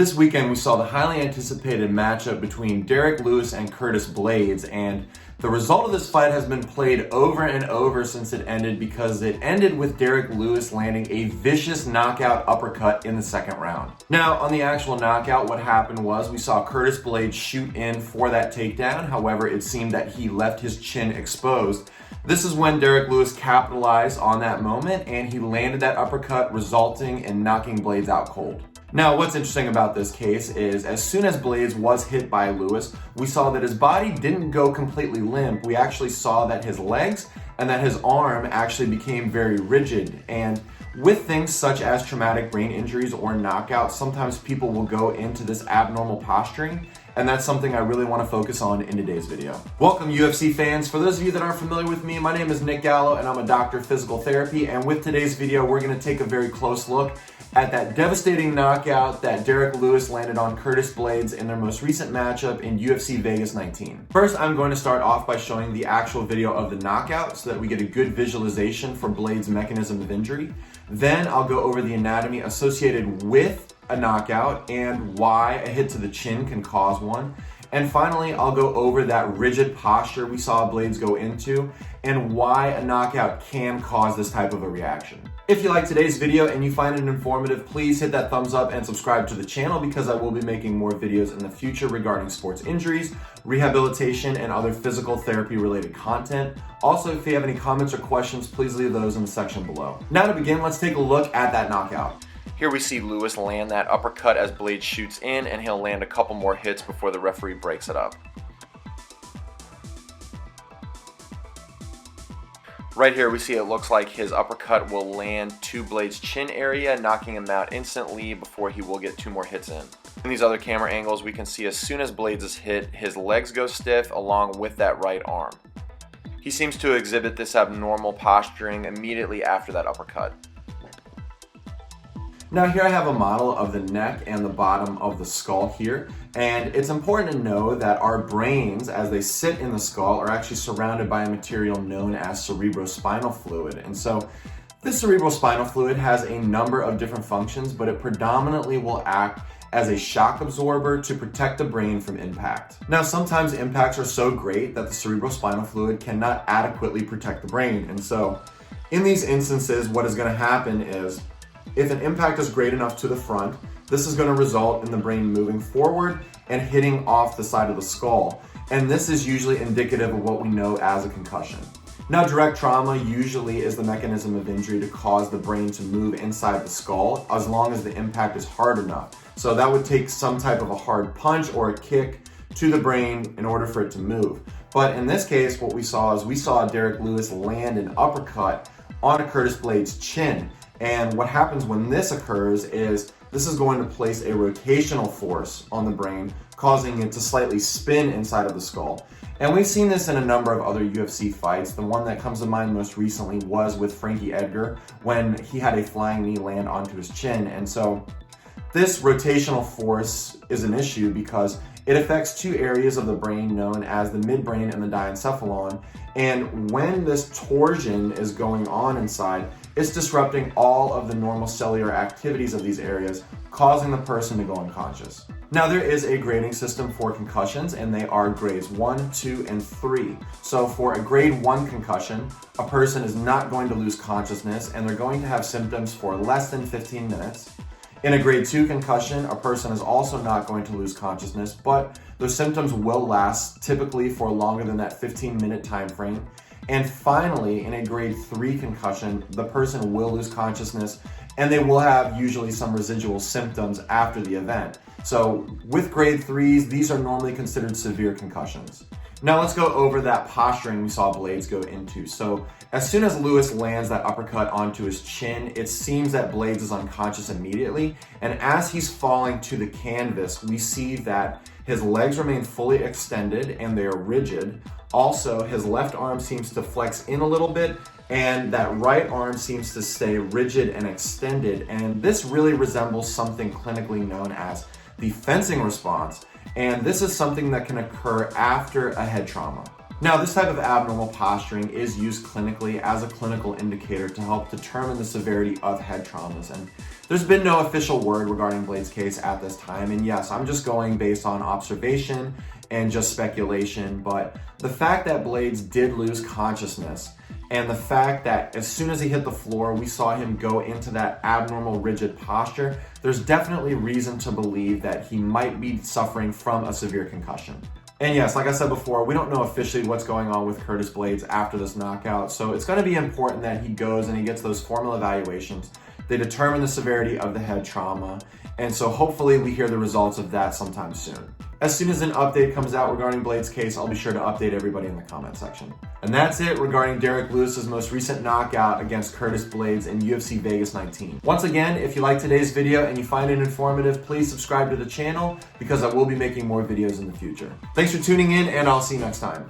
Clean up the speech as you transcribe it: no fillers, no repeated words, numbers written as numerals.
This weekend we saw the highly anticipated matchup between Derrick Lewis and Curtis Blaydes, and the result of this fight has been played over and over since it ended because it ended with Derrick Lewis landing a vicious knockout uppercut in the second round. Now, on the actual knockout, what happened was we saw Curtis Blaydes shoot in for that takedown. However, it seemed that he left his chin exposed. This is when Derrick Lewis capitalized on that moment and he landed that uppercut, resulting in knocking Blaydes out cold. Now, what's interesting about this case is as soon as Blaydes was hit by Lewis, we saw that his body didn't go completely limp. We actually saw that his legs and that his arm actually became very rigid. And with things such as traumatic brain injuries or knockouts, sometimes people will go into this abnormal posturing, and that's something I really want to focus on in today's video. Welcome, UFC fans. For those of you that aren't familiar with me, my name is Gallo and I'm a doctor of physical therapy, and with today's video, we're going to take a very close look at that devastating knockout that Derrick Lewis landed on Curtis Blaydes in their most recent matchup in UFC Vegas 19. First, I'm going to start off by showing the actual video of the knockout so that we get a good visualization for Blaydes' mechanism of injury. Then I'll go over the anatomy associated with a knockout and why a hit to the chin can cause one. And finally, I'll go over that rigid posture we saw Blaydes go into and why a knockout can cause this type of a reaction. If you like today's video and you find it informative, please hit that thumbs up and subscribe to the channel because I will be making more videos in the future regarding sports injuries, rehabilitation, and other physical therapy related content. Also, if you have any comments or questions, please leave those in the section below. Now to begin, let's take a look at that knockout. Here we see Lewis land that uppercut as Blaydes shoots in, and he'll land a couple more hits before the referee breaks it up. Right here we see it looks like his uppercut will land to Blaydes' chin area, knocking him out instantly before he will get two more hits in. In these other camera angles, we can see as soon as Blaydes is hit, his legs go stiff along with that right arm. He seems to exhibit this abnormal posturing immediately after that uppercut. Now here I have a model of the neck and the bottom of the skull here, and it's important to know that our brains, as they sit in the skull, are actually surrounded by a material known as cerebrospinal fluid. And so this cerebrospinal fluid has a number of different functions, but it predominantly will act as a shock absorber to protect the brain from impact. Now, sometimes impacts are so great that the cerebrospinal fluid cannot adequately protect the brain. And so in these instances, what is going to happen is if an impact is great enough to the front, this is going to result in the brain moving forward and hitting off the side of the skull. And this is usually indicative of what we know as a concussion. Now, direct trauma usually is the mechanism of injury to cause the brain to move inside the skull as long as the impact is hard enough. So that would take some type of a hard punch or a kick to the brain in order for it to move. But in this case, what we saw is we saw Derrick Lewis land an uppercut on a Curtis Blaydes' chin. And what happens when this occurs is this is going to place a rotational force on the brain, causing it to slightly spin inside of the skull. And we've seen this in a number of other UFC fights. The one that comes to mind most recently was with Frankie Edgar when he had a flying knee land onto his chin. And so this rotational force is an issue because it affects two areas of the brain known as the midbrain and the diencephalon. And when this torsion is going on inside, it's disrupting all of the normal cellular activities of these areas, causing the person to go unconscious. Now, there is a grading system for concussions, and they are grades 1, 2, and 3. So for a grade 1 concussion, a person is not going to lose consciousness, and they're going to have symptoms for less than 15 minutes. In a grade 2 concussion, a person is also not going to lose consciousness, but their symptoms will last typically for longer than that 15-minute time frame. And finally, in a grade 3 concussion, the person will lose consciousness and they will have usually some residual symptoms after the event. So with grade 3s, these are normally considered severe concussions. Now let's go over that posturing we saw Blaydes go into. So as soon as Lewis lands that uppercut onto his chin, it seems that Blaydes is unconscious immediately. And as he's falling to the canvas, we see that his legs remain fully extended and they are rigid. Also, his left arm seems to flex in a little bit and that right arm seems to stay rigid and extended. And this really resembles something clinically known as the fencing response. And this is something that can occur after a head trauma. Now, this type of abnormal posturing is used clinically as a clinical indicator to help determine the severity of head traumas. And There's been no official word regarding Blaydes' case at this time, and yes, I'm just going based on observation and just speculation, but the fact that Blaydes did lose consciousness and the fact that as soon as he hit the floor, we saw him go into that abnormal rigid posture, there's definitely reason to believe that he might be suffering from a severe concussion. And yes, like I said before, we don't know officially what's going on with Curtis Blaydes after this knockout, so it's going to be important that he goes and he gets those formal evaluations. They determine the severity of the head trauma, and so hopefully we hear the results of that sometime soon. As soon as an update comes out regarding Blaydes' case, I'll be sure to update everybody in the comment section. And that's it regarding Derrick Lewis's most recent knockout against Curtis Blaydes in UFC Vegas 19. Once again, if you like today's video and you find it informative, please subscribe to the channel because I will be making more videos in the future. Thanks for tuning in, and I'll see you next time.